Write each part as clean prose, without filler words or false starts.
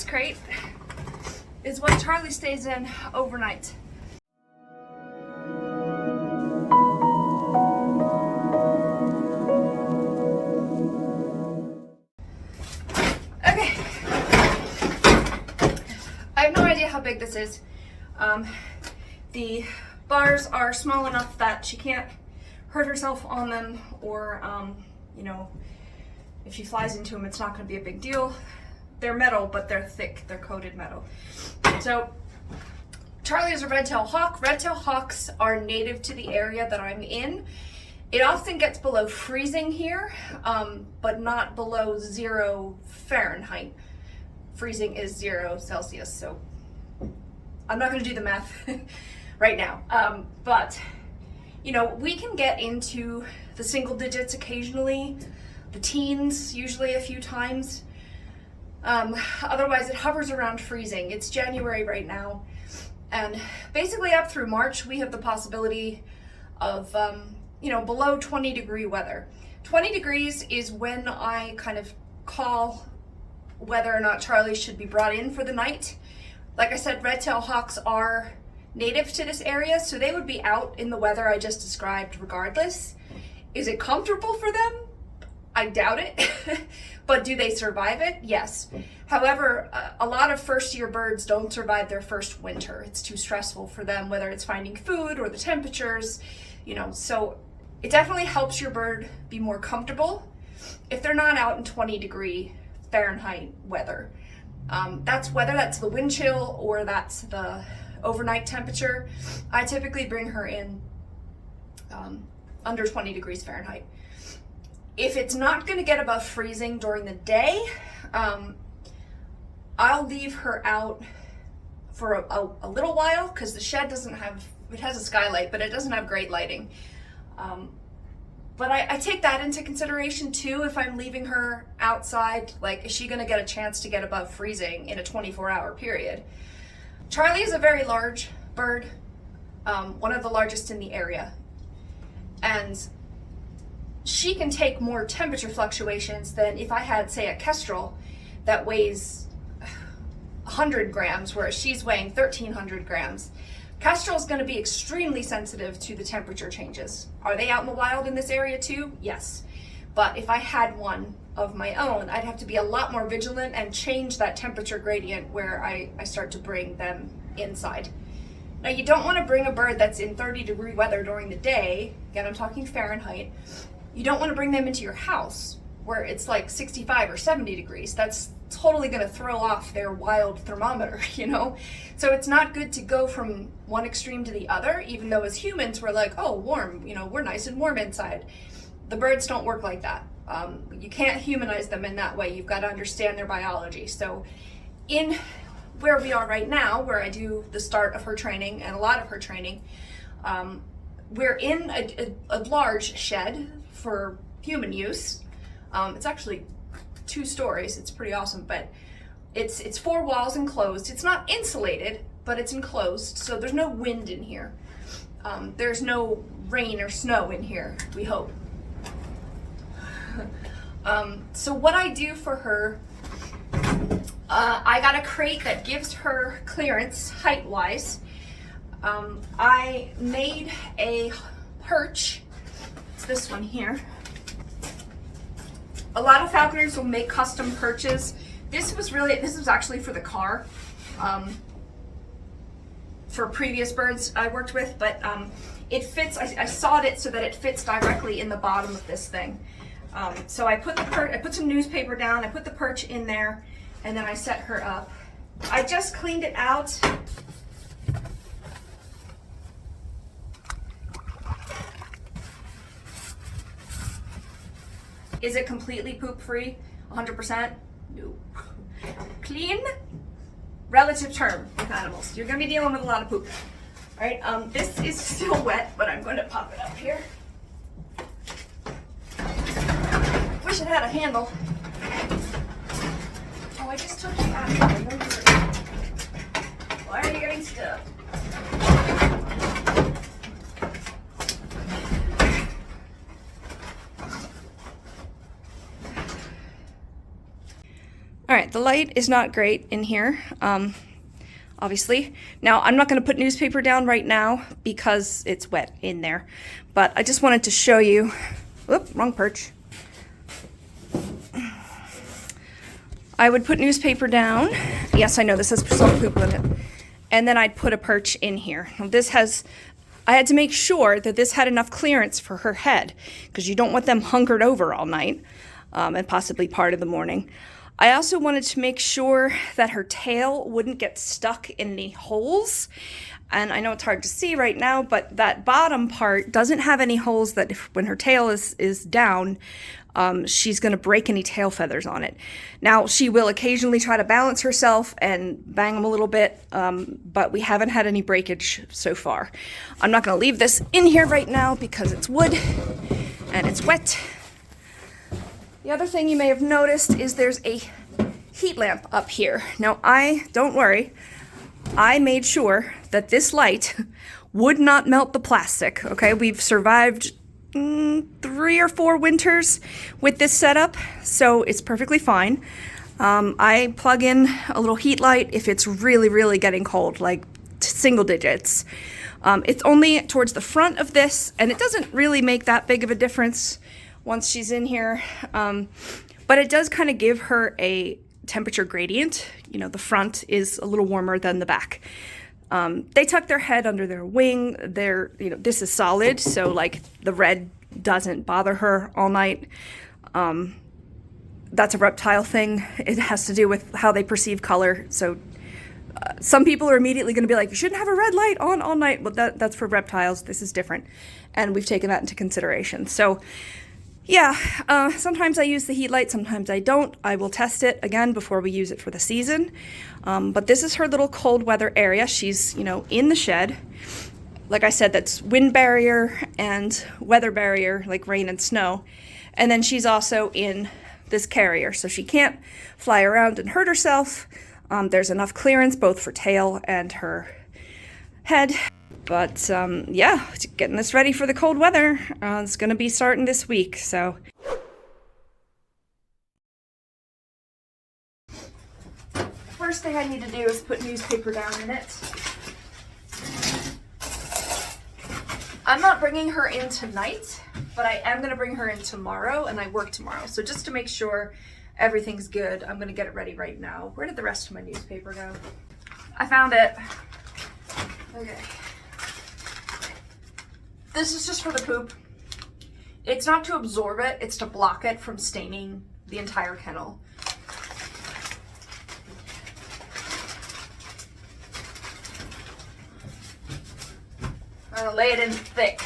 this crate is what Charlie stays in overnight. Okay. I have no idea how big this is. The bars are small enough that she can't hurt herself on them, or you know, if she flies into them, it's not going to be a big deal. They're metal, but they're thick. They're coated metal. So Charlie is a red-tailed hawk. Red-tailed hawks are native to the area that I'm in. It often gets below freezing here, but not below 0 Fahrenheit. Freezing is 0 Celsius, so I'm not going to do the math right now. But, you know, we can get into the single digits occasionally, the teens usually a few times. Otherwise, it hovers around freezing. It's January right now, and basically up through March, we have the possibility of, you know, below 20-degree weather. 20 degrees is when I kind of call whether or not Charlie should be brought in for the night. Like I said, red-tailed hawks are native to this area, so they would be out in the weather I just described regardless. Is it comfortable for them? I doubt it. But do they survive it? Yes. However, a lot of first-year birds don't survive their first winter. It's too stressful for them, whether it's finding food or the temperatures, you know. So it definitely helps your bird be more comfortable if they're not out in 20-degree Fahrenheit weather. That's whether that's the wind chill or that's the overnight temperature. I typically bring her in under 20 degrees Fahrenheit. If it's not going to get above freezing during the day, I'll leave her out for a little while, because the shed doesn't have, it has a skylight, but it doesn't have great lighting. But I take that into consideration too. If I'm leaving her outside, like, is she going to get a chance to get above freezing in a 24-hour period? Charlie is a very large bird, one of the largest in the area, and she can take more temperature fluctuations than if I had, say, a kestrel that weighs 100 grams, whereas she's weighing 1,300 grams. Kestrel is going to be extremely sensitive to the temperature changes. Are they out in the wild in this area too? Yes. But if I had one of my own, I'd have to be a lot more vigilant and change that temperature gradient where I start to bring them inside. Now, you don't want to bring a bird that's in 30-degree weather during the day. Again, I'm talking Fahrenheit. You don't want to bring them into your house where it's like 65 or 70 degrees. That's totally going to throw off their wild thermometer, you know? So it's not good to go from one extreme to the other, even though as humans we're like, oh, warm, you know, we're nice and warm inside. The birds don't work like that. You can't humanize them in that way. You've got to understand their biology. So in where we are right now, where I do the start of her training and a lot of her training, we're in a large shed for human use. It's actually 2 stories. It's pretty awesome, but it's 4 walls enclosed. It's not insulated, but it's enclosed, so there's no wind in here. There's no rain or snow in here, we hope. So what I do for her, I got a crate that gives her clearance height-wise. I made a perch. It's this one here. A lot of falconers will make custom perches. This was actually for the car, for previous birds I worked with, but it fits. I sawed it so that it fits directly in the bottom of this thing. So I put some newspaper down, I put the perch in there, and then I set her up. I just cleaned it out. Is it completely poop-free? 100%? No. Clean, relative term with animals. You're gonna be dealing with a lot of poop. All right, this is still wet, but I'm going to pop it up here. Wish it had a handle. Oh, I just took you out. Why are you getting stuck? All right, the light is not great in here, obviously. Now, I'm not going to put newspaper down right now because it's wet in there, but I just wanted to show you, whoop, wrong perch. I would put newspaper down. Yes, I know this has some poop in it. And then I'd put a perch in here. Now I had to make sure that this had enough clearance for her head, because you don't want them hunkered over all night, and possibly part of the morning. I also wanted to make sure that her tail wouldn't get stuck in any holes. And I know it's hard to see right now, but that bottom part doesn't have any holes that when her tail is down, she's going to break any tail feathers on it. Now, she will occasionally try to balance herself and bang them a little bit, but we haven't had any breakage so far. I'm not going to leave this in here right now because it's wood and it's wet. The other thing you may have noticed is there's a heat lamp up here. Now, don't worry, I made sure that this light would not melt the plastic, okay? We've survived 3 or 4 winters with this setup, so it's perfectly fine. I plug in a little heat light if it's really, really getting cold, like single digits. It's only towards the front of this, and it doesn't really make that big of a difference once she's in here, but it does kind of give her a temperature gradient. You know, the front is a little warmer than the back. They tuck their head under their wing. This is solid, so like the red doesn't bother her all night. That's a reptile thing. It has to do with how they perceive color. So some people are immediately going to be like, you shouldn't have a red light on all night. Well, that's for reptiles. This is different, and we've taken that into consideration. So yeah, sometimes I use the heat light, sometimes I don't. I will test it again before we use it for the season. But this is her little cold weather area. She's, in the shed. Like I said, that's wind barrier and weather barrier, like rain and snow. And then she's also in this carrier, so she can't fly around and hurt herself. There's enough clearance both for tail and her head. But yeah, getting this ready for the cold weather. It's going to be starting this week, so. First thing I need to do is put newspaper down in it. I'm not bringing her in tonight, but I am going to bring her in tomorrow, and I work tomorrow. So just to make sure everything's good, I'm going to get it ready right now. Where did the rest of my newspaper go? I found it. Okay. This is just for the poop. It's not to absorb it, it's to block it from staining the entire kennel. I'm gonna lay it in thick.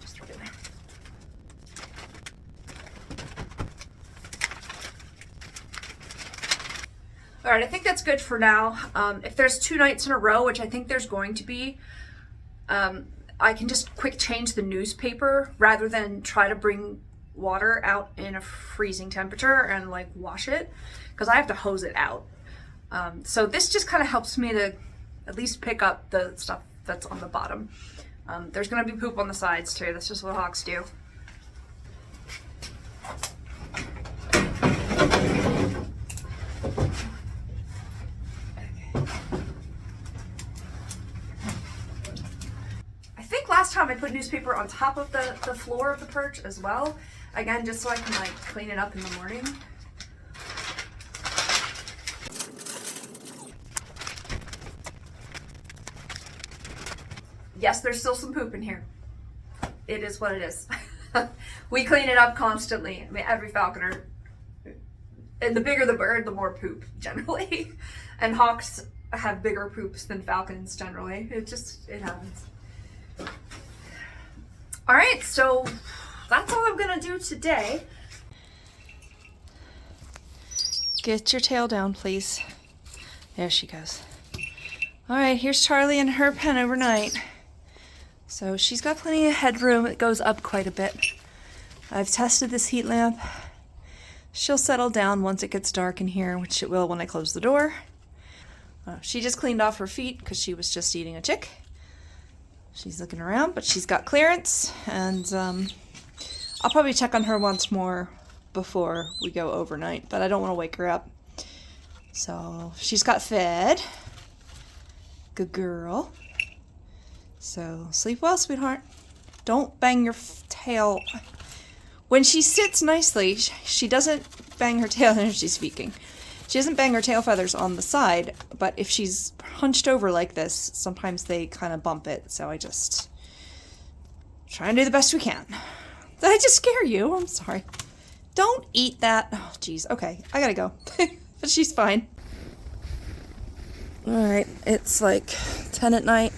Just right in there. All right, I think that's good for now. If there's 2 nights in a row, which I think there's going to be, I can just quick change the newspaper rather than try to bring water out in a freezing temperature and like wash it, because I have to hose it out. So this just kind of helps me to at least pick up the stuff that's on the bottom. There's gonna be poop on the sides too. That's just what hawks do. Last time I put newspaper on top of the floor of the perch as well. Again, just so I can like clean it up in the morning. Yes, there's still some poop in here. It is what it is. We clean it up constantly. I mean, every falconer. And the bigger the bird, the more poop, generally. And hawks have bigger poops than falcons, generally. It happens. All right, so that's all I'm gonna do today. Get your tail down, please. There she goes. All right, here's Charlie in her pen overnight. So she's got plenty of headroom. It goes up quite a bit. I've tested this heat lamp. She'll settle down once it gets dark in here, which it will when I close the door. She just cleaned off her feet because she was just eating a chick. She's looking around, but she's got clearance, and I'll probably check on her once more before we go overnight, but I don't want to wake her up. So she's got fed. Good girl. So sleep well, sweetheart. Don't bang your tail. When she sits nicely, she doesn't bang her tail when she's speaking. She doesn't bang her tail feathers on the side, but if she's hunched over like this, sometimes they kind of bump it. So I just try and do the best we can. Did I just scare you? I'm sorry. Don't eat that. Oh, geez. Okay, I gotta go. But she's fine. Alright, it's like 10 at night.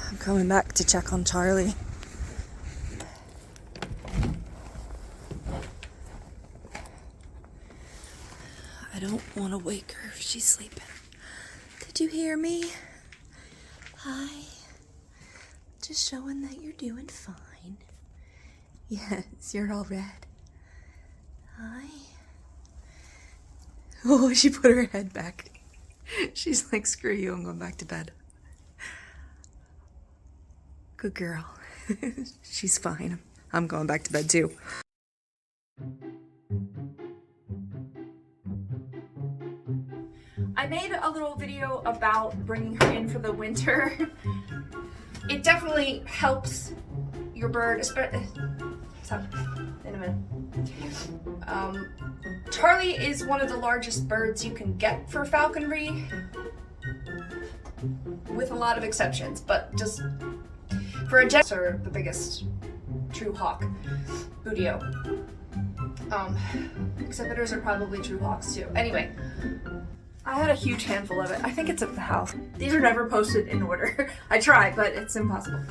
I'm coming back to check on Charlie. I don't want to wake her if she's sleeping. Did you hear me? Hi. Just showing that you're doing fine. Yes, you're all red. Hi. Oh, she put her head back. She's like, screw you, I'm going back to bed. Good girl. She's fine. I'm going back to bed too. I made a little video about bringing her in for the winter. It definitely helps your bird, especially. Stop. In a minute. Charlie is one of the largest birds you can get for falconry, with a lot of exceptions, but just for a jet, or the biggest true hawk, Budio. Exhibitors are probably true hawks too. Anyway, I had a huge handful of it. I think it's at the house. These are never posted in order. I try, but it's impossible.